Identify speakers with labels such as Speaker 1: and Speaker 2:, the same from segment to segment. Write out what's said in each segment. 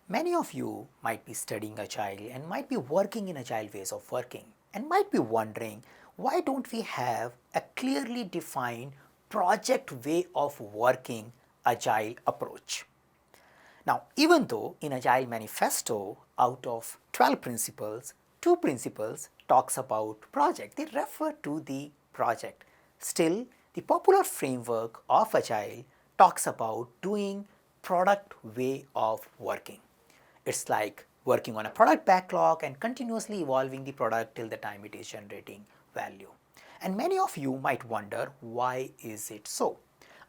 Speaker 1: Many of you might be studying Agile and might be working in Agile ways of working and might be wondering, why don't we have a clearly defined project way of working Agile approach? Now, even though in Agile Manifesto, out of 12 principles, 2 principles talks about project, they refer to the project. Still, the popular framework of Agile talks about doing product way of working. It's like working on a product backlog and continuously evolving the product till the time it is generating value. And many of you might wonder, why is it so?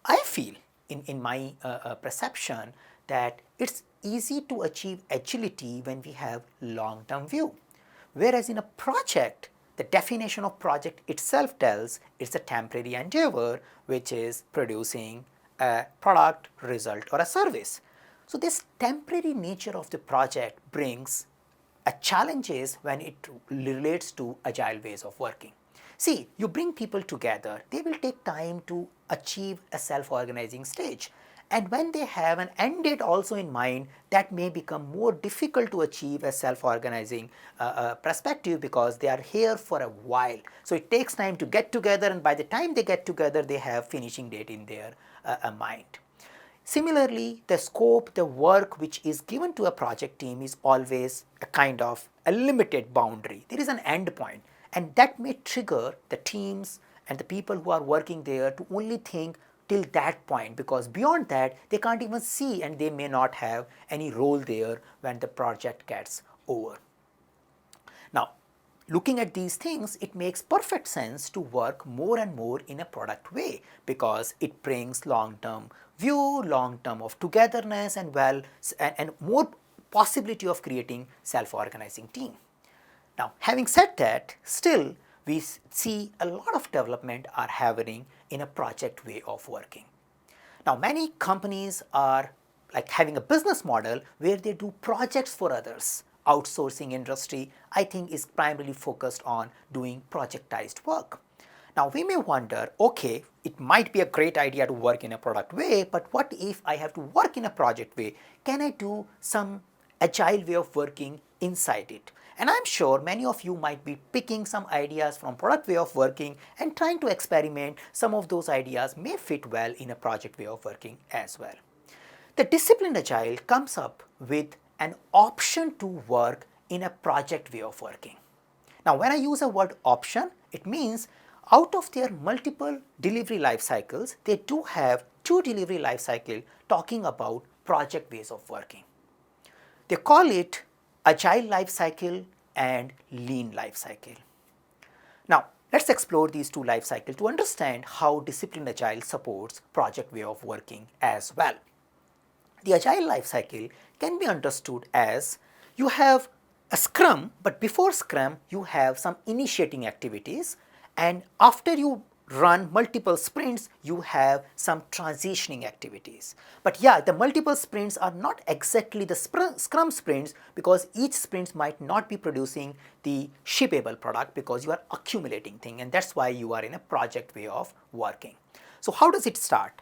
Speaker 1: I feel in my perception that it's easy to achieve agility when we have long-term view. Whereas in a project, the definition of project itself tells it's a temporary endeavor which is producing a product, result or a service. So, this temporary nature of the project brings a challenges when it relates to agile ways of working. See, you bring people together, they will take time to achieve a self-organizing stage. And when they have an end date also in mind, that may become more difficult to achieve a self-organizing perspective because they are here for a while. So, it takes time to get together, and by the time they get together, they have finishing date in their mind. Similarly, the scope, the work which is given to a project team is always a kind of a limited boundary. There is an end point, and that may trigger the teams and the people who are working there to only think till that point, because beyond that they can't even see and they may not have any role there when the project gets over. Now, looking at these things, it makes perfect sense to work more and more in a product way because it brings long-term view, long-term of togetherness and more possibility of creating self-organizing team. Now, having said that, still we see a lot of development are happening in a project way of working. Now, many companies are like having a business model where they do projects for others. Outsourcing industry, I think, is primarily focused on doing projectized work. Now, we may wonder, okay, it might be a great idea to work in a product way, but what if I have to work in a project way? Can I do some agile way of working inside it? And I'm sure many of you might be picking some ideas from product way of working and trying to experiment. Some of those ideas may fit well in a project way of working as well. The disciplined agile comes up with an option to work in a project way of working. Now, when I use a word option, it means out of their multiple delivery life cycles, they do have 2 delivery life cycles talking about project ways of working. They call it agile life cycle and lean life cycle. Now, let's explore these 2 life cycles to understand how disciplined agile supports project way of working as well. The agile life cycle can be understood as you have a scrum, but before scrum you have some initiating activities, and after you run multiple sprints you have some transitioning activities. But yeah, the multiple sprints are not exactly the scrum sprints because each sprint might not be producing the shippable product because you are accumulating things, and that's why you are in a project way of working. So how does it start?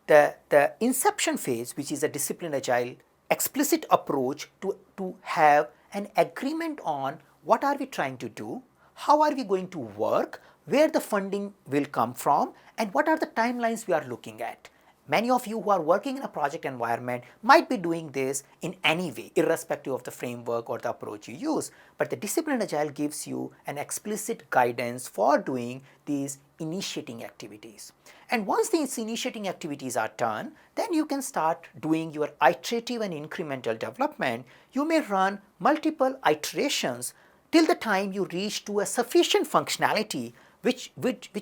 Speaker 1: The inception phase, which is a disciplined agile explicit approach to have an agreement on what are we trying to do, how are we going to work, where the funding will come from, and what are the timelines we are looking at. Many of you who are working in a project environment might be doing this in any way, irrespective of the framework or the approach you use. But the disciplined agile gives you an explicit guidance for doing these initiating activities. And once these initiating activities are done, then you can start doing your iterative and incremental development. You may run multiple iterations till the time you reach to a sufficient functionality which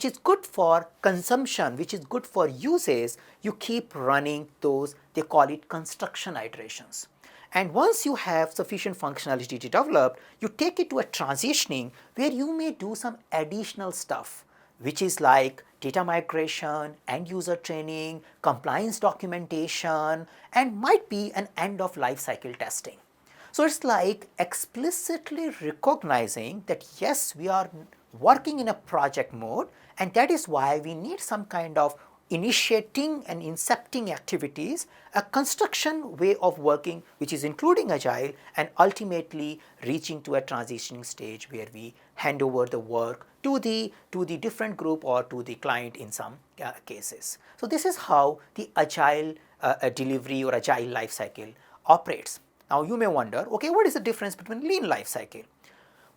Speaker 1: is good for consumption, which is good for uses. You keep running those, they call it construction iterations. And once you have sufficient functionality developed, you take it to a transitioning where you may do some additional stuff, which is like data migration, end user training, compliance documentation, and might be an end of life cycle testing. So, it's like explicitly recognizing that yes, we are working in a project mode, and that is why we need some kind of initiating and incepting activities, a construction way of working which is including agile, and ultimately reaching to a transitioning stage where we hand over the work to the different group or to the client in some cases. So this is how the agile delivery or agile life cycle operates. Now you may wonder, okay, what is the difference between lean life cycle?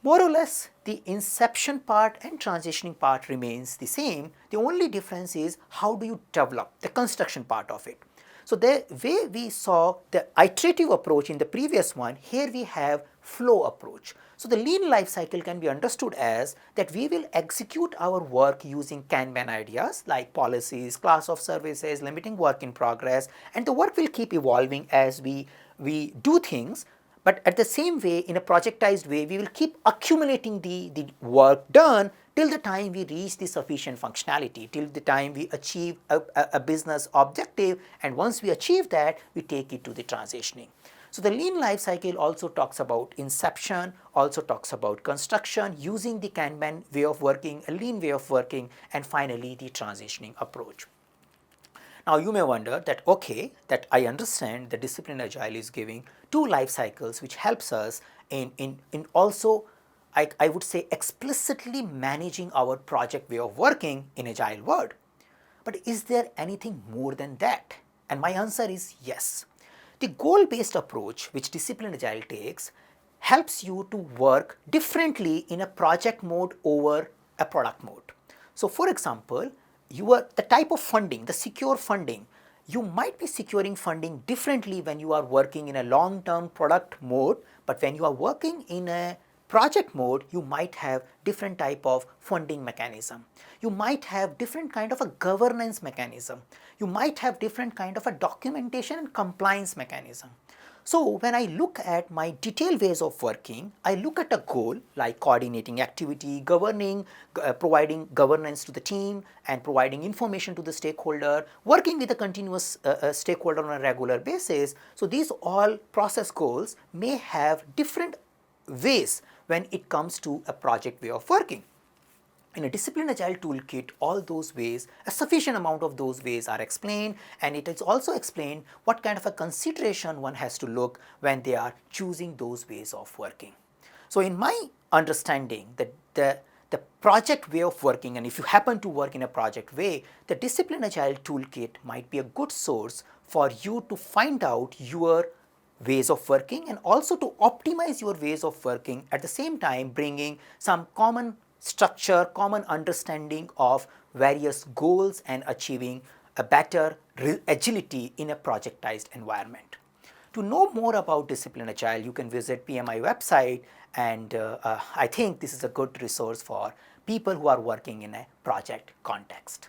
Speaker 1: More or less, the inception part and transitioning part remains the same. The only difference is how do you develop the construction part of it. So the way we saw the iterative approach in the previous one, here we have flow approach. So the lean life cycle can be understood as that we will execute our work using Kanban ideas like policies, class of services, limiting work in progress, and the work will keep evolving as we do things. But at the same way, in a projectized way, we will keep accumulating the work done till the time we reach the sufficient functionality, till the time we achieve a business objective, and once we achieve that, we take it to the transitioning. So the lean life cycle also talks about inception, also talks about construction, using the Kanban way of working, a lean way of working, and finally the transitioning approach. Now you may wonder that, okay, that I understand the discipline agile is giving two life cycles which helps us in also I would say explicitly managing our project way of working in agile world. But is there anything more than that? And my answer is yes. The goal-based approach which discipline agile takes helps you to work differently in a project mode over a product mode. So for example, the type of funding, the secure funding, you might be securing funding differently when you are working in a long-term product mode, but when you are working in a project mode, you might have different type of funding mechanism. You might have different kind of a governance mechanism. You might have different kind of a documentation and compliance mechanism. So when I look at my detailed ways of working, I look at a goal like coordinating activity, governing, providing governance to the team and providing information to the stakeholder, working with a continuous stakeholder on a regular basis. So these all process goals may have different ways when it comes to a project way of working. In a discipline agile toolkit, all those ways, a sufficient amount of those ways are explained, and it is also explained what kind of a consideration one has to look when they are choosing those ways of working. So in my understanding, the project way of working, and if you happen to work in a project way, the discipline agile toolkit might be a good source for you to find out your ways of working and also to optimize your ways of working, at the same time bringing some common structure, common understanding of various goals and achieving a better agility in a projectized environment. To know more about Discipline Agile, you can visit PMI website, and I think this is a good resource for people who are working in a project context.